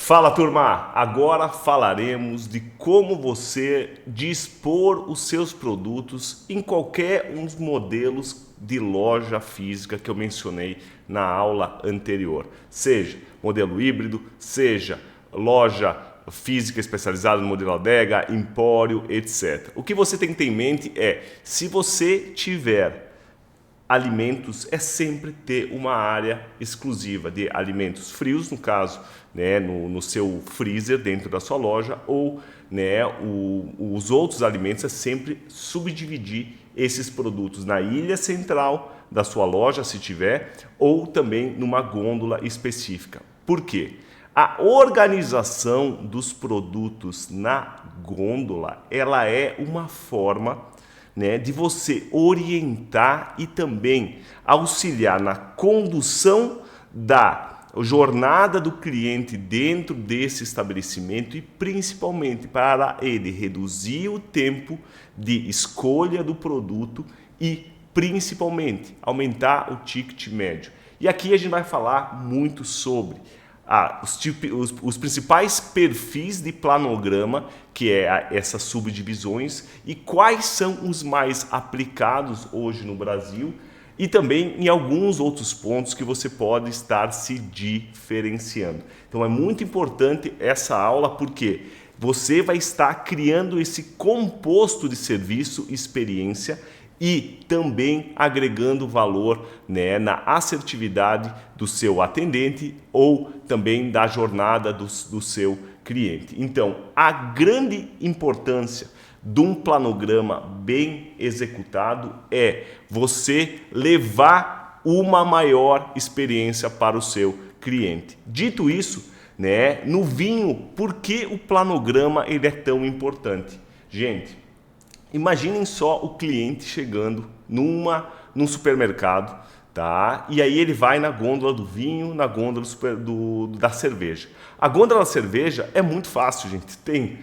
Fala, turma! Agora falaremos de como você dispor os seus produtos em qualquer um dos modelos de loja física que eu mencionei na aula anterior. Seja modelo híbrido, seja loja física especializada no modelo adega, empório, etc. O que você tem que ter em mente é, se você tiver alimentos, é sempre ter uma área exclusiva de alimentos frios, no caso, né, no seu freezer dentro da sua loja, ou né, os outros alimentos é sempre subdividir esses produtos na ilha central da sua loja, se tiver, ou também numa gôndola específica. Por quê? A organização dos produtos na gôndola, ela é uma forma, né, de você orientar e também auxiliar na condução da jornada do cliente dentro desse estabelecimento e principalmente para ele reduzir o tempo de escolha do produto e principalmente aumentar o ticket médio. E aqui a gente vai falar muito sobre os principais perfis de planograma, que é essas subdivisões, e quais são os mais aplicados hoje no Brasil, e também em alguns outros pontos que você pode estar se diferenciando. Então é muito importante essa aula, porque você vai estar criando esse composto de serviço e experiência e também agregando valor, né, na assertividade do seu atendente ou também da jornada do seu cliente. Então, a grande importância de um planograma bem executado é você levar uma maior experiência para o seu cliente. Dito isso, né, no vinho, por que o planograma ele é tão importante? Gente, imaginem só o cliente chegando num supermercado, tá? E aí ele vai na gôndola do vinho, na gôndola da cerveja. A gôndola da cerveja é muito fácil, gente. Tem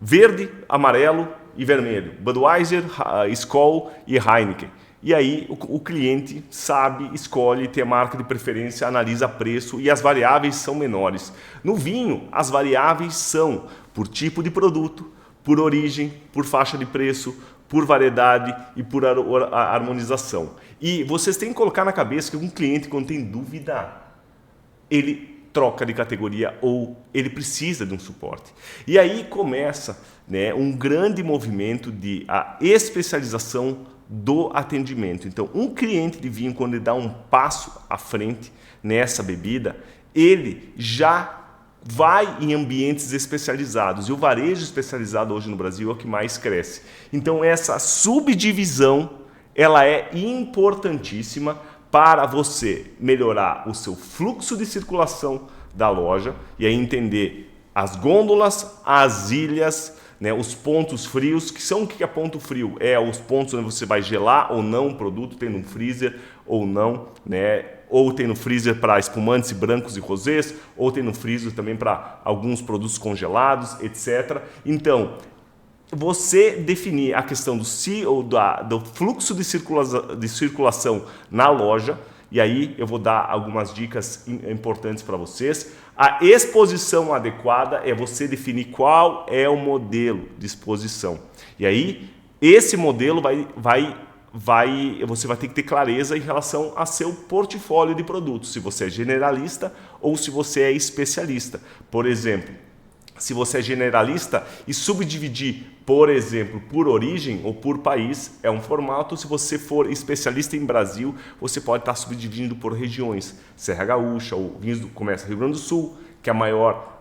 verde, amarelo e vermelho. Budweiser, Skol e Heineken. E aí o cliente sabe, escolhe, tem a marca de preferência, analisa preço e as variáveis são menores. No vinho, as variáveis são por tipo de produto, por origem, por faixa de preço, por variedade e por harmonização. E vocês têm que colocar na cabeça que um cliente, quando tem dúvida, ele troca de categoria ou ele precisa de um suporte. E aí começa, né, um grande movimento de a especialização do atendimento. Então, um cliente de vinho, quando ele dá um passo à frente nessa bebida, ele já vai em ambientes especializados, e o varejo especializado hoje no Brasil é o que mais cresce. Então essa subdivisão, ela é importantíssima para você melhorar o seu fluxo de circulação da loja, e aí entender as gôndolas, as ilhas, né, os pontos frios, que são o que é ponto frio? É os pontos onde você vai gelar ou não o produto, tem no freezer ou não, né? Ou tem no freezer para espumantes brancos e rosés, ou tem no freezer também para alguns produtos congelados, etc. Então, você definir a questão do fluxo de circulação na loja, e aí eu vou dar algumas dicas importantes para vocês. A exposição adequada é você definir qual é o modelo de exposição. E aí, esse modelo você vai ter que ter clareza em relação a seu portfólio de produtos, se você é generalista ou se você é especialista. Por exemplo, se você é generalista e subdividir, por exemplo, por origem ou por país, é um formato. Se você for especialista em Brasil, você pode estar subdividindo por regiões. Serra Gaúcha, ou vinhos começa Rio Grande do Sul, que é a maior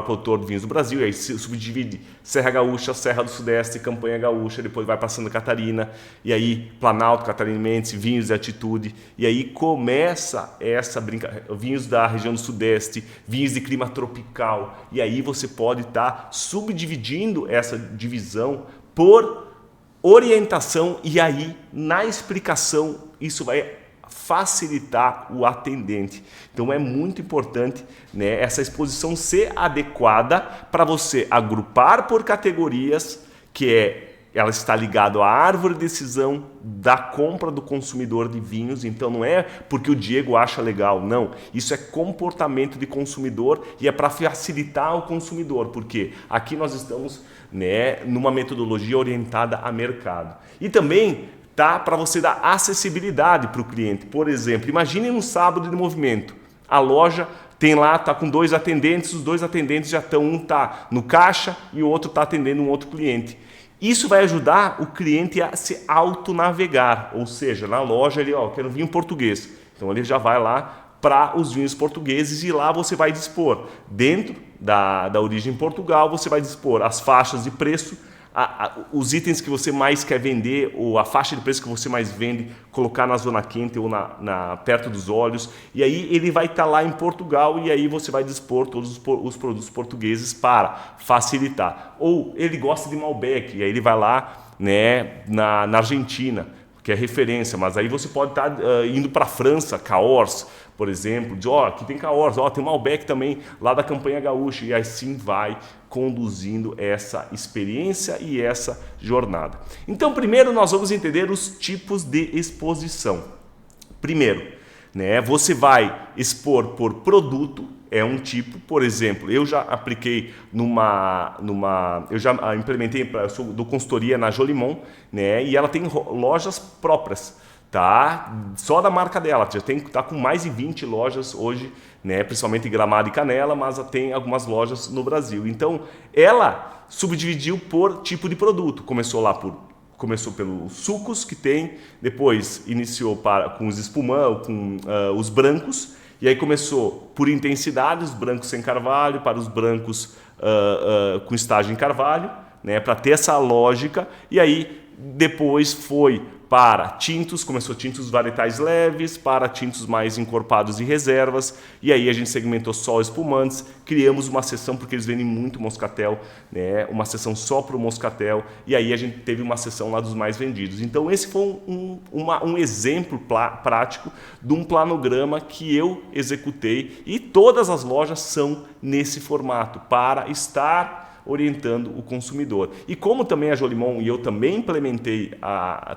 produtor de vinhos do Brasil, e aí se subdivide Serra Gaúcha, Serra do Sudeste, Campanha Gaúcha, depois vai para Santa Catarina, e aí Planalto, Catarinense, vinhos de altitude, e aí começa essa brincadeira, vinhos da região do Sudeste, vinhos de clima tropical, e aí você pode estar subdividindo essa divisão por orientação, e aí na explicação isso vai facilitar o atendente. Então é muito importante, né, essa exposição ser adequada para você agrupar por categorias, que é ela está ligada à árvore de decisão da compra do consumidor de vinhos. Então não é porque o Diego acha legal, não. Isso é comportamento de consumidor e é para facilitar o consumidor, porque aqui nós estamos, né, numa metodologia orientada a mercado. E também tá para você dar acessibilidade para o cliente. Por exemplo, imagine um sábado de movimento. A loja tem lá, tá com 2 atendentes, os 2 atendentes já estão, um tá no caixa e o outro tá atendendo um outro cliente. Isso vai ajudar o cliente a se autonavegar, ou seja, na loja ele, quero vinho português. Então ele já vai lá para os vinhos portugueses e lá você vai dispor, dentro da origem Portugal, você vai dispor as faixas de preço, os itens que você mais quer vender, ou a faixa de preço que você mais vende, colocar na zona quente ou perto dos olhos, e aí ele vai estar lá em Portugal e aí você vai dispor todos os produtos portugueses para facilitar. Ou ele gosta de Malbec, e aí ele vai lá, né, na Argentina, que é referência, mas aí você pode estar indo para a França, Cahors, por exemplo, de aqui tem Cahors, tem Malbec também lá da Campanha Gaúcha, e assim vai conduzindo essa experiência e essa jornada. Então, primeiro nós vamos entender os tipos de exposição. Primeiro, né, você vai expor por produto, é um tipo, por exemplo, eu já apliquei eu já implementei, eu sou do consultoria na Jolimon, né, e ela tem lojas próprias, tá? Só da marca dela, já tá com mais de 20 lojas hoje, né, principalmente em Gramado e Canela, mas tem algumas lojas no Brasil. Então, ela subdividiu por tipo de produto, começou pelos sucos que tem, depois iniciou com os espumantes, com os brancos, e aí começou por intensidade, os brancos sem carvalho, para os brancos com estágio em carvalho, né, para ter essa lógica, e aí depois foi para tintos, começou tintos varietais leves, para tintos mais encorpados e reservas, e aí a gente segmentou só espumantes, criamos uma seção, porque eles vendem muito moscatel, né, uma seção só para o moscatel, e aí a gente teve uma seção lá dos mais vendidos. Então esse foi um exemplo prático de um planograma que eu executei, e todas as lojas são nesse formato, para estar orientando o consumidor. E como também a Jolimon e eu também implementei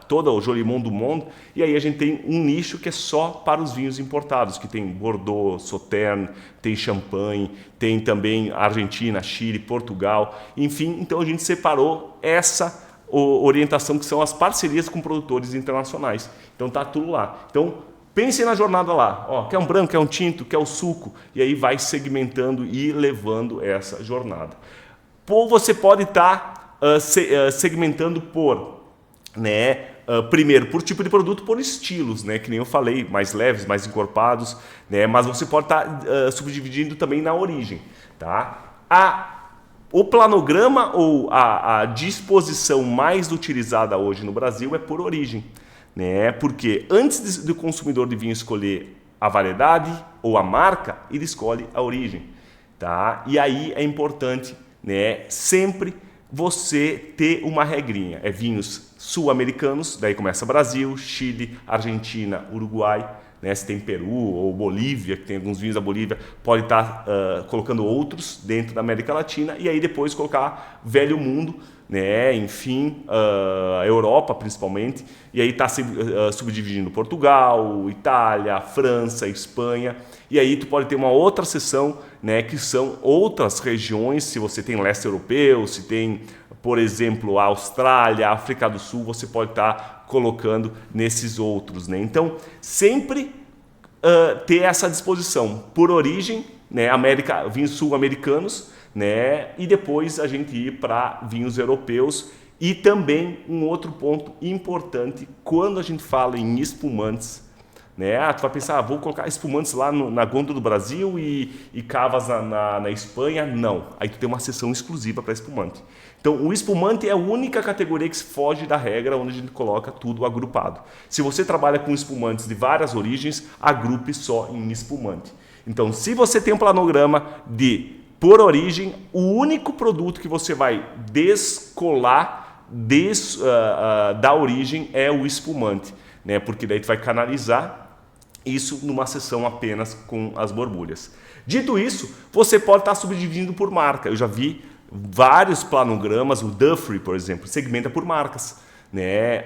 toda o Jolimon do mundo, e aí a gente tem um nicho que é só para os vinhos importados, que tem Bordeaux, Sauternes, tem Champagne, tem também Argentina, Chile, Portugal, enfim, então a gente separou essa orientação que são as parcerias com produtores internacionais. Então tá tudo lá. Então pense na jornada lá, quer um branco, quer um tinto, quer o suco, e aí vai segmentando e levando essa jornada. Ou você pode estar segmentando por, né, primeiro por tipo de produto, por estilos, né, que nem eu falei, mais leves, mais encorpados, né, mas você pode estar subdividindo também na origem. Tá? O planograma ou a disposição mais utilizada hoje no Brasil é por origem, né, porque antes do consumidor de vinho escolher a variedade ou a marca, ele escolhe a origem. Tá? E aí é importante, né, sempre você ter uma regrinha, vinhos sul-americanos, daí começa Brasil, Chile, Argentina, Uruguai, né, se tem Peru ou Bolívia, que tem alguns vinhos da Bolívia, pode estar colocando outros dentro da América Latina, e aí depois colocar velho mundo, né, enfim, Europa principalmente, e aí está subdividindo Portugal, Itália, França, Espanha, e aí tu pode ter uma outra seção, né, que são outras regiões, se você tem leste europeu, se tem, por exemplo, a Austrália, a África do Sul, você pode estar colocando nesses outros, né? Então, sempre ter essa disposição por origem, né, vinhos sul-americanos, né, e depois a gente ir para vinhos europeus. E também um outro ponto importante, quando a gente fala em espumantes, né, tu vai pensar, vou colocar espumantes lá na Gôndola do Brasil e cavas na Espanha. Não, aí tu tem uma seção exclusiva para espumante. Então, o espumante é a única categoria que foge da regra, onde a gente coloca tudo agrupado. Se você trabalha com espumantes de várias origens, agrupe só em espumante. Então, se você tem um planograma por origem, o único produto que você vai descolar da origem é o espumante, né? Porque daí tu vai canalizar isso numa seção apenas com as borbulhas. Dito isso, você pode estar subdividindo por marca. Eu já vi vários planogramas, o Dufry, por exemplo, segmenta por marcas, né?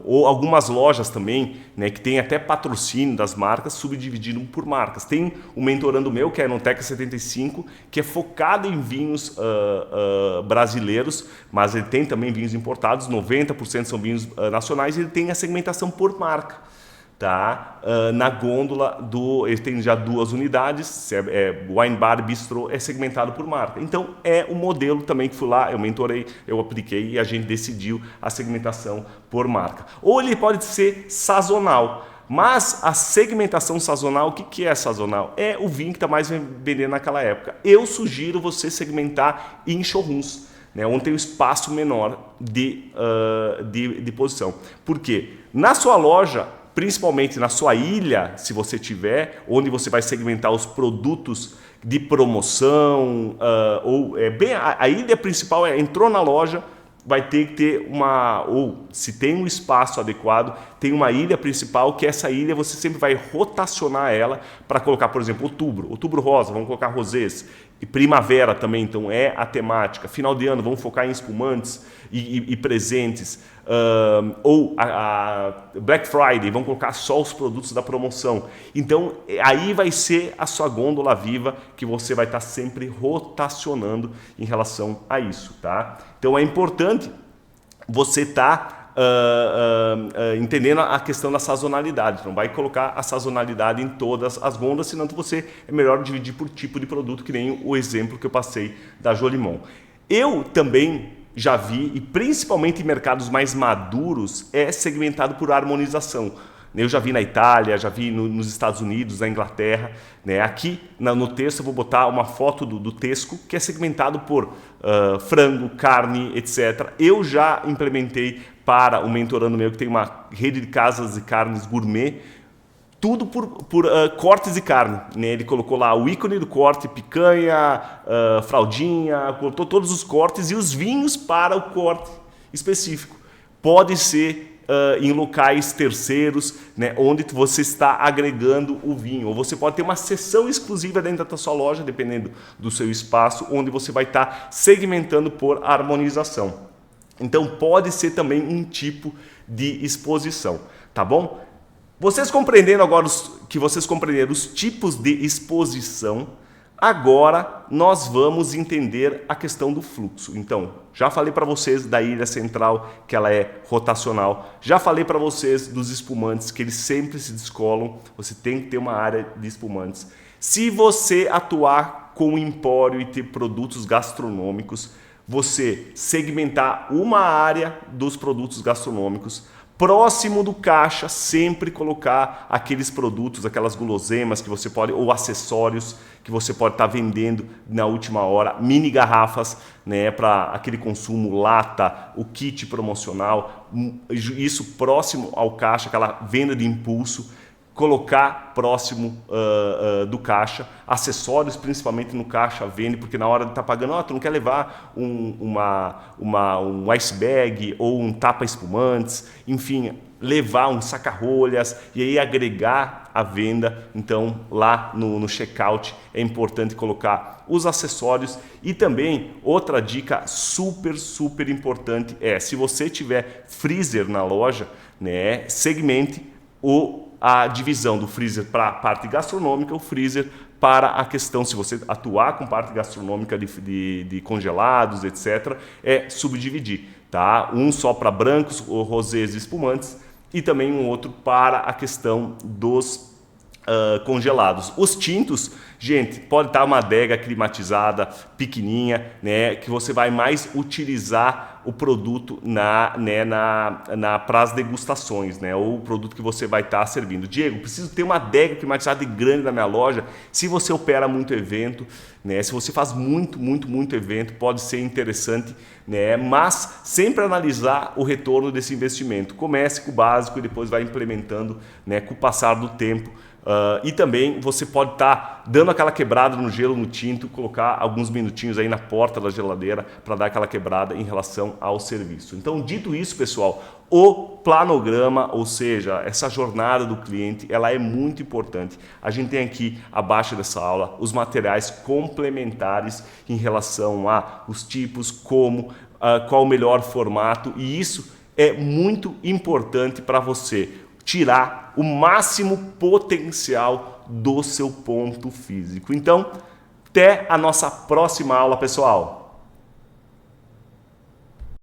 Ou algumas lojas também, né, que tem até patrocínio das marcas, subdividiram por marcas. Tem um mentorando meu, que é a Enoteca 75, que é focado em vinhos brasileiros, mas ele tem também vinhos importados, 90% são vinhos nacionais, e ele tem a segmentação por marca. Tá? Na gôndola ele tem já 2 unidades, Wine Bar Bistro é segmentado por marca. Então é um modelo também que fui lá, eu mentorei, eu apliquei e a gente decidiu a segmentação por marca. Ou ele pode ser sazonal, mas a segmentação sazonal, o que é sazonal? É o vinho que está mais vendendo naquela época. Eu sugiro você segmentar em showrooms, né, onde tem um espaço menor de posição. Por quê? Na sua loja, principalmente na sua ilha, se você tiver, onde você vai segmentar os produtos de promoção, a ilha principal entrou na loja, vai ter que ter ou se tem um espaço adequado, tem uma ilha principal, que essa ilha você sempre vai rotacionar ela para colocar, por exemplo, outubro rosa, vamos colocar rosés, e primavera também, então é a temática, final de ano, vamos focar em espumantes e presentes, ou a Black Friday, vamos colocar só os produtos da promoção. Então aí vai ser a sua gôndola viva, que você vai estar sempre rotacionando em relação a isso, tá? Então é importante você estar entendendo a questão da sazonalidade. Não vai colocar a sazonalidade em todas as gôndolas, senão você é melhor dividir por tipo de produto, que nem o exemplo que eu passei da Jolimon. Eu também já vi, e principalmente em mercados mais maduros, é segmentado por harmonização. Eu já vi na Itália, já vi nos Estados Unidos, na Inglaterra, né? Aqui no texto eu vou botar uma foto do Tesco, que é segmentado por frango, carne, etc. Eu já implementei para o mentorando meu, que tem uma rede de casas de carnes gourmet, tudo por cortes de carne, né? Ele colocou lá o ícone do corte, picanha, fraldinha, colocou todos os cortes e os vinhos para o corte específico. Pode ser em locais terceiros, né, onde você está agregando o vinho. Ou você pode ter uma seção exclusiva dentro da sua loja, dependendo do seu espaço, onde você vai estar segmentando por harmonização. Então pode ser também um tipo de exposição, tá bom? Vocês compreendendo agora que vocês compreenderam os tipos de exposição, agora nós vamos entender a questão do fluxo. Então, já falei para vocês da ilha central, que ela é rotacional. Já falei para vocês dos espumantes, que eles sempre se descolam. Você tem que ter uma área de espumantes. Se você atuar com empório e ter produtos gastronômicos, você segmentar uma área dos produtos gastronômicos, próximo do caixa, sempre colocar aqueles produtos, aquelas guloseimas que você pode, ou acessórios que você pode estar vendendo na última hora, mini garrafas, né, para aquele consumo, lata, o kit promocional, isso próximo ao caixa, aquela venda de impulso, colocar próximo do caixa, acessórios principalmente no caixa vende, porque na hora de estar pagando, tu não quer levar um ice bag ou um tapa-espumantes, enfim, levar um saca-rolhas e aí agregar a venda. Então lá no checkout é importante colocar os acessórios. E também outra dica super importante é, se você tiver freezer na loja, né, segmente a divisão do freezer para a parte gastronômica, o freezer para a questão, se você atuar com parte gastronômica de congelados, etc., é subdividir, tá? Um só para brancos, rosés e espumantes, e também um outro para a questão dos congelados. Os tintos, gente, pode estar uma adega climatizada, pequenininha, né, que você vai mais utilizar o produto para as degustações, né, ou o produto que você vai estar servindo. Diego, preciso ter uma adega climatizada e grande na minha loja. Se você opera muito evento, né, se você faz muito evento, pode ser interessante, né, mas sempre analisar o retorno desse investimento. Comece com o básico e depois vai implementando, né, com o passar do tempo. E também você pode estar dando aquela quebrada no gelo, no tinto, colocar alguns minutinhos aí na porta da geladeira para dar aquela quebrada em relação ao serviço. Então, dito isso, pessoal, o planograma, ou seja, essa jornada do cliente, ela é muito importante. A gente tem aqui abaixo dessa aula os materiais complementares em relação a os tipos, como, qual o melhor formato, e isso é muito importante para você tirar o máximo potencial do seu ponto físico. Então, até a nossa próxima aula, pessoal!